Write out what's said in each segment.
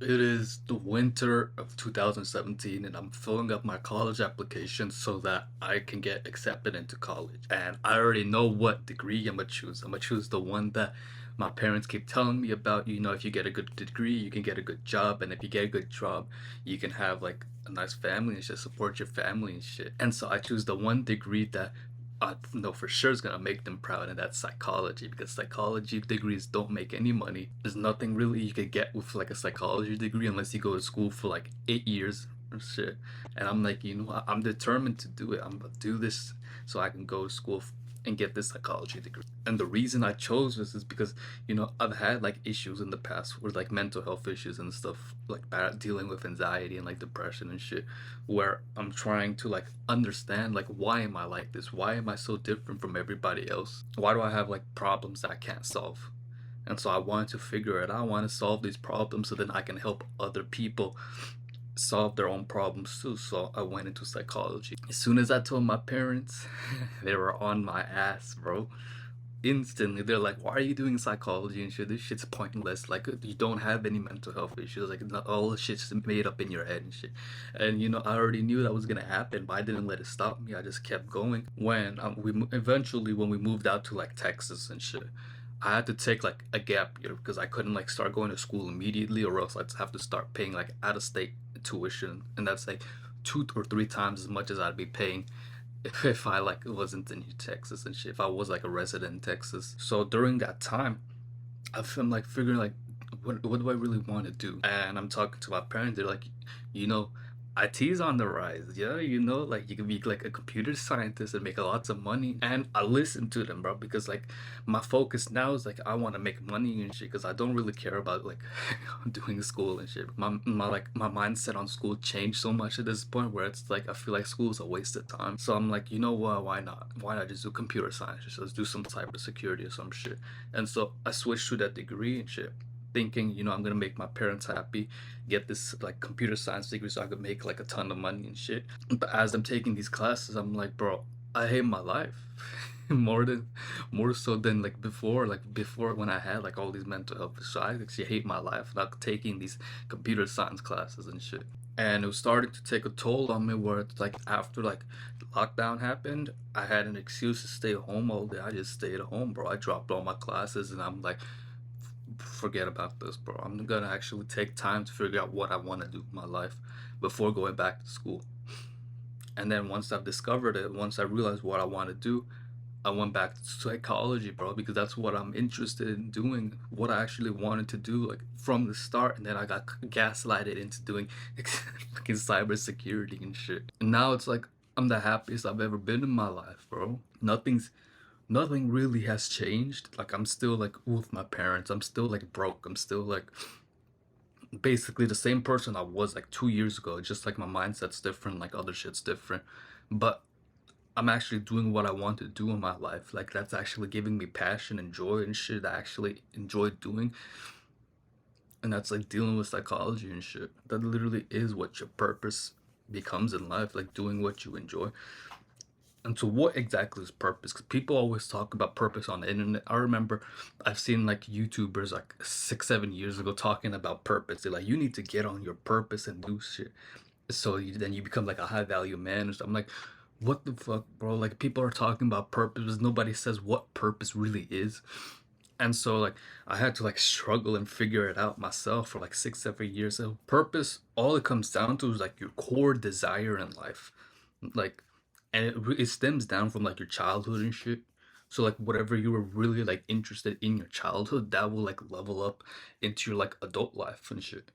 It is the winter of 2017, and I'm filling up my college application so that I can get accepted into college. And I already know what degree I'm gonna choose. I'm gonna choose the one that my parents keep telling me about. You know, if you get a good degree, you can get a good job, and if you get a good job, you can have like a nice family and just support your family and shit. And so I choose the one degree that I know for sure is gonna make them proud, and that's psychology, because psychology degrees don't make any money. There's nothing really you could get with like a psychology degree unless you go to school for like 8 years or shit. And I'm like, I'm determined to do it. I'm gonna do this so I can go to school and get this psychology degree. And the reason I chose this is because, I've had like issues in the past with like mental health issues and stuff, like dealing with anxiety and like depression and shit, where I'm trying to like understand like why am I like this? Why am I so different from everybody else? Why do I have like problems that I can't solve? And so I wanted to figure it out. I want to solve these problems so then I can help other people solve their own problems too. So I went into psychology. As soon as I told my parents, they were on my ass, bro. Instantly, they're like, "Why are you doing psychology and shit? This shit's pointless. Like, you don't have any mental health issues. Like, not all the shit's made up in your head and shit." And I already knew that was gonna happen, but I didn't let it stop me. I just kept going. When eventually when we moved out to like Texas and shit, I had to take like a gap year because I couldn't like start going to school immediately, or else I'd have to start paying like out of state tuition, and that's like 2 or 3 times as much as I'd be paying if I like wasn't in Texas and shit. If I was like a resident in Texas, so during that time, I'm like figuring like, what do I really want to do? And I'm talking to my parents. They're like, you know, IT's on the rise. Yeah, like you can be like a computer scientist and make lots of money. And I listen to them, bro, because like my focus now is like I want to make money and shit. Because I don't really care about like doing school and shit. My mindset on school changed so much at this point where it's like I feel like school is a waste of time. So I'm like, you know what? Why not? Why not just do computer science? Just let's do some cybersecurity or some shit. And so I switched to that degree and shit, thinking, I'm gonna make my parents happy, get this like computer science degree so I could make like a ton of money and shit. But as I'm taking these classes, I'm like, bro, I hate my life. More so than like before when I had like all these mental health issues. I actually hate my life, like taking these computer science classes and shit. And it was starting to take a toll on me where it's like after like the lockdown happened, I had an excuse to stay home all day. I just stayed at home, bro. I dropped all my classes and I'm like, forget about this, bro. I'm gonna actually take time to figure out what I want to do with my life before going back to school. And then once I've discovered it, once I realized what I want to do, I went back to psychology, bro, because that's what I'm interested in doing, what I actually wanted to do, like from the start. And then I got gaslighted into doing fucking cybersecurity and shit. And now it's like I'm the happiest I've ever been in my life, bro. Nothing really has changed. Like I'm still like with my parents. I'm still like broke. I'm still like basically the same person I was like 2 years ago. Just like my mindset's different, like other shit's different. But I'm actually doing what I want to do in my life. Like that's actually giving me passion and joy and shit I actually enjoy doing. And that's like dealing with psychology and shit. That literally is what your purpose becomes in life, like doing what you enjoy. And so what exactly is purpose? Because people always talk about purpose on the internet. I remember I've seen like YouTubers like 6, 7 years ago talking about purpose. They're like, you need to get on your purpose and do shit. So then you become like a high value man. So I'm like, what the fuck, bro? Like people are talking about purpose. Nobody says what purpose really is. And so like I had to like struggle and figure it out myself for like 6, 7 years. So purpose, all it comes down to is like your core desire in life. Like, and it stems down from like your childhood and shit. So like whatever you were really like interested in your childhood, that will like level up into your like adult life and shit.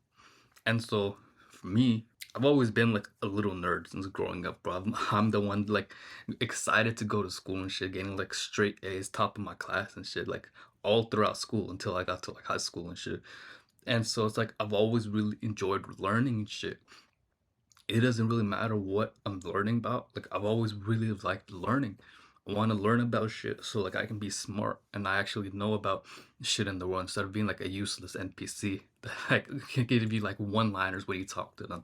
And so for me, I've always been like a little nerd since growing up, bro. I'm the one like excited to go to school and shit, getting like straight A's, top of my class and shit, like all throughout school until I got to like high school and shit. And so it's like I've always really enjoyed learning and shit. It doesn't really matter what I'm learning about. Like I've always really liked learning. I want to learn about shit so like I can be smart and I actually know about shit in the world instead of being like a useless NPC that like can give you like one-liners when you talk to them.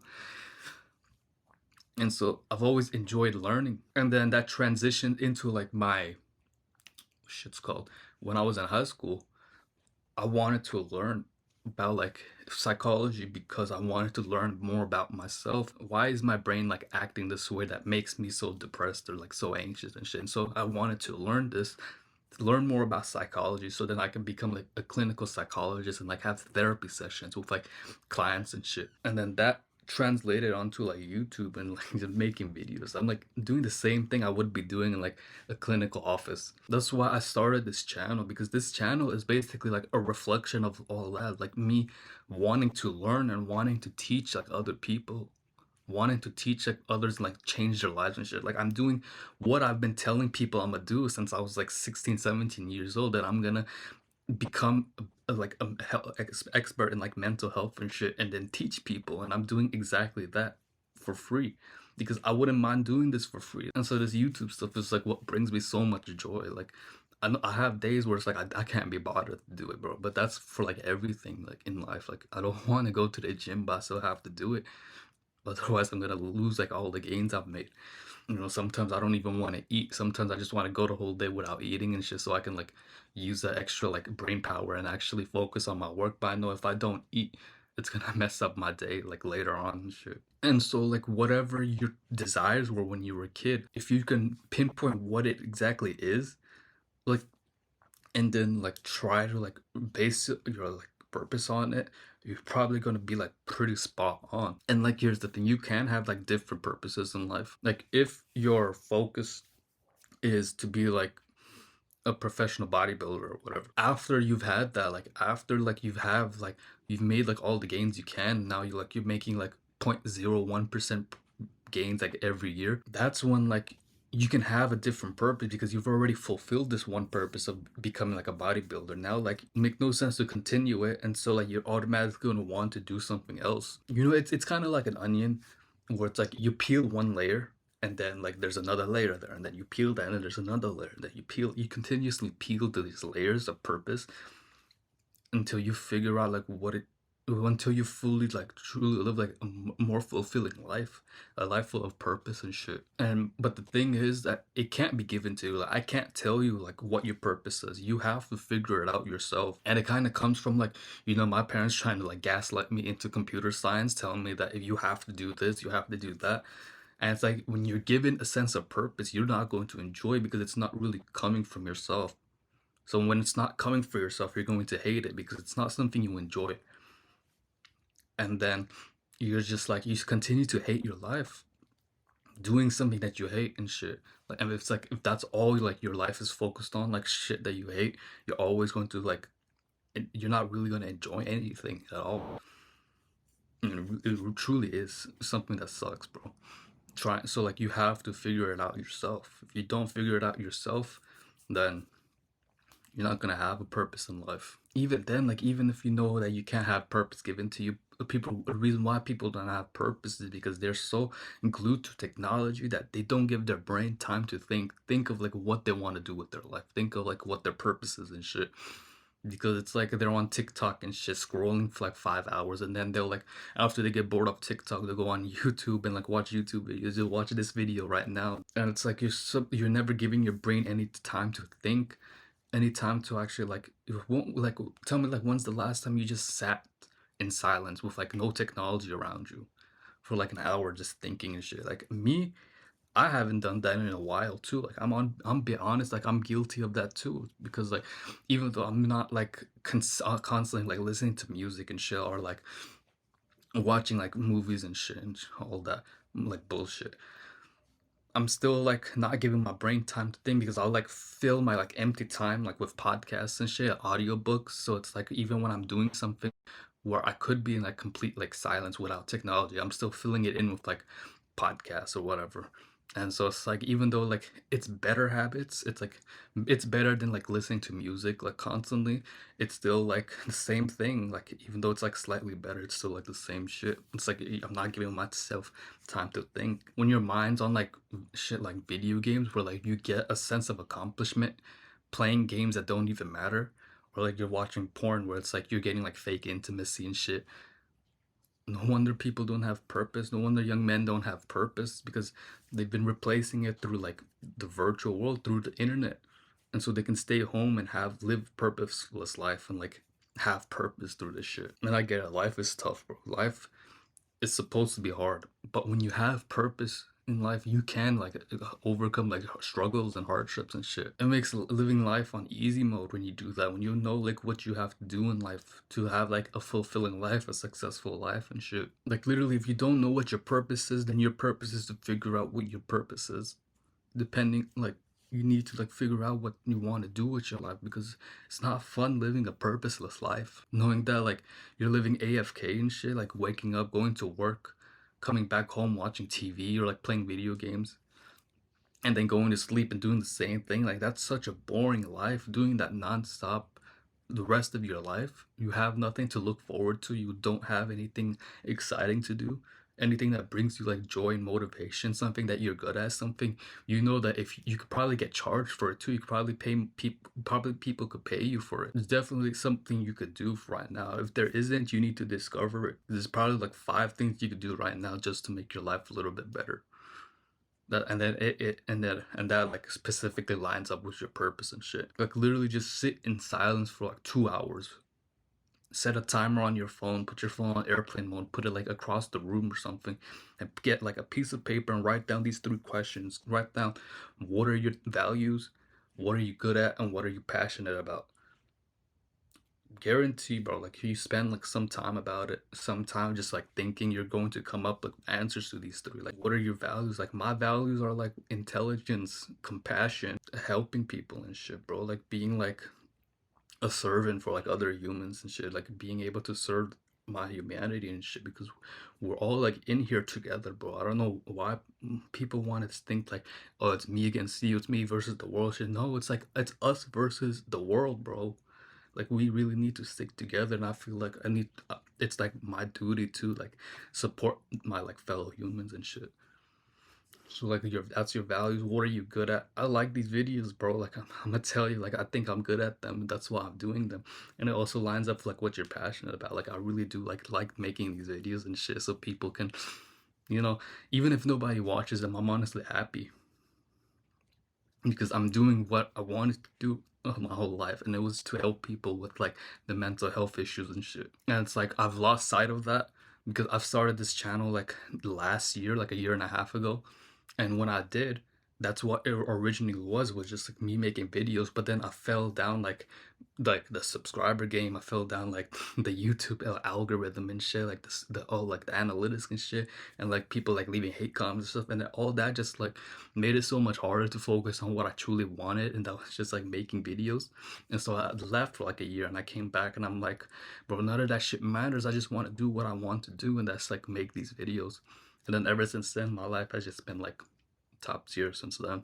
And so I've always enjoyed learning. And then that transitioned into like my shit's called when I was in high school. I wanted to learn about like psychology because I wanted to learn more about myself. Why is my brain like acting this way that makes me so depressed or like so anxious and shit? And so I wanted to learn this, to learn more about psychology so then I can become like a clinical psychologist and like have therapy sessions with like clients and shit. And then that translated onto like YouTube and like just making videos. I'm like doing the same thing I would be doing in like a clinical office. That's why I started this channel, because this channel is basically like a reflection of all that, like me wanting to learn and wanting to teach like other people, wanting to teach like others and like change their lives and shit. Like I'm doing what I've been telling people I'm gonna do since I was like 16, 17 years old, that I'm gonna become like a expert in like mental health and shit, and then teach people. And I'm doing exactly that for free because I wouldn't mind doing this for free. And so this YouTube stuff is like what brings me so much joy. Like I have days where it's like I can't be bothered to do it, bro. But that's for like everything like in life. Like I don't want to go to the gym, but I still have to do it. Otherwise, I'm gonna lose like all the gains I've made. You know, sometimes I don't even want to eat. Sometimes I just want to go the whole day without eating and shit, so I can like use that extra like brain power and actually focus on my work. But I know if I don't eat, it's gonna mess up my day like later on and shit. And so like whatever your desires were when you were a kid, if you can pinpoint what it exactly is, like, and then like try to like base your like purpose on it, you're probably going to be like pretty spot on. And like here's the thing, you can have like different purposes in life. Like if your focus is to be like a professional bodybuilder or whatever, after you've had that, like after like you've made like all the gains you can, now you're making like 0.01% gains like every year, that's when like you can have a different purpose because you've already fulfilled this one purpose of becoming like a bodybuilder. Now like make no sense to continue it, and so like you're automatically going to want to do something else. You know, it's kind of like an onion where it's like you peel one layer and then like there's another layer there, and then you peel that and there's another layer that you continuously peel to these layers of purpose until you figure out like what it, until you fully like truly live like a more fulfilling life, a life full of purpose and shit. And but the thing is that it can't be given to you. Like I can't tell you like what your purpose is. You have to figure it out yourself. And it kind of comes from like, you know, my parents trying to like gaslight me into computer science, telling me that if you have to do this, you have to do that. And it's like when you're given a sense of purpose, you're not going to enjoy because it's not really coming from yourself. So when it's not coming for yourself, you're going to hate it because it's not something you enjoy. And then you're just like, you continue to hate your life doing something that you hate and shit. Like, and it's like if that's all like your life is focused on, like shit that you hate, you're always going to like, you're not really going to enjoy anything at all. And it truly is something that sucks, bro. Try, so like you have to figure it out yourself. If you don't figure it out yourself, then you're not gonna have a purpose in life. Even then, like even if you know that you can't have purpose given to you, people, the reason why people don't have purpose is because they're so glued to technology that they don't give their brain time to think of like what they want to do with their life, think of like what their purpose is and shit. Because it's like they're on TikTok and shit, scrolling for like 5 hours, and then they'll like, after they get bored of TikTok, they'll go on YouTube and like watch YouTube videos. You'll watch this video right now, and it's like you're never giving your brain any time to think, any time to actually like, you won't like, tell me like when's the last time you just sat in silence with like no technology around you for like an hour just thinking and shit. Like me, I haven't done that in a while too. Like I'm be honest, like I'm guilty of that too, because like even though I'm not like constantly like listening to music and shit, or like watching like movies and shit and all that like bullshit, I'm still like not giving my brain time to think, because I'll like fill my like empty time like with podcasts and shit, audiobooks. So it's like even when I'm doing something where I could be in like complete like silence without technology, I'm still filling it in with like podcasts or whatever. And so it's like even though like it's better habits, it's like it's better than like listening to music like constantly, it's still like the same thing. Like even though it's like slightly better, it's still like the same shit. It's like I'm not giving myself time to think. When your mind's on like shit like video games where like you get a sense of accomplishment playing games that don't even matter, or like you're watching porn where it's like you're getting like fake intimacy and shit. No wonder people don't have purpose. No wonder young men don't have purpose, because they've been replacing it through like the virtual world, through the internet. And so they can stay home and have live purposeless life and like have purpose through this shit. And I get it, life is tough, bro. Life is supposed to be hard, but when you have purpose in life, you can like overcome like struggles and hardships and shit. It makes living life on easy mode when you do that, when you know like what you have to do in life to have like a fulfilling life, a successful life and shit. Like literally, if you don't know what your purpose is, then your purpose is to figure out what your purpose is, depending like you need to like figure out what you want to do with your life, because it's not fun living a purposeless life, knowing that like you're living AFK and shit, like waking up, going to work, coming back home, watching TV or like playing video games, and then going to sleep and doing the same thing. Like that's such a boring life, doing that nonstop the rest of your life. You have nothing to look forward to, you don't have anything exciting to do, anything that brings you like joy and motivation, something that you're good at, something you know that if you could probably get charged for it too, you could probably pay people, probably people could pay you for it. It's definitely something you could do right now. If there isn't, you need to discover it. There's probably like 5 things you could do right now just to make your life a little bit better. That and then and that like specifically lines up with your purpose and shit. Like literally just sit in silence for like 2 hours. Set a timer on your phone, put your phone on airplane mode, put it like across the room or something, and get like a piece of paper and write down these 3 questions. Write down what are your values, what are you good at, and what are you passionate about. Guarantee, bro, like you spend like some time about it, some time just like thinking, you're going to come up with answers to these 3. Like what are your values? Like my values are like intelligence, compassion, helping people and shit, bro. Like being like a servant for like other humans and shit, like being able to serve my humanity and shit, because we're all like in here together, bro. I don't know why people want to think like, oh, it's me against you, it's me versus the world shit. No, it's like it's us versus the world, bro. Like we really need to stick together, and I feel like I need it's like my duty to like support my like fellow humans and shit. So like that's your values. What are you good at? I like these videos, bro. Like I'm gonna tell you, like I think I'm good at them. That's why I'm doing them, and it also lines up with, like what you're passionate about. Like I really do like making these videos and shit, so people can, you know, even if nobody watches them, I'm honestly happy because I'm doing what I wanted to do my whole life, and it was to help people with like the mental health issues and shit. And it's like I've lost sight of that because I've started this channel like last year, like a year and a half ago, and when I did, that's what it originally was just like me making videos. But then I fell down like the subscriber game. I fell down like the YouTube algorithm and shit, like this the all like the analytics and shit, and like people like leaving hate comments and stuff, and then all that just like made it so much harder to focus on what I truly wanted, and that was just like making videos. And so I left for like a year, and I came back, and I'm like, bro, none of that shit matters. I just want to do what I want to do, and that's like make these videos. And then ever since then, my life has just been like top tier since then.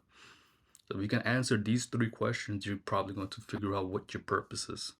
So if you can answer these 3 questions, you're probably going to figure out what your purpose is.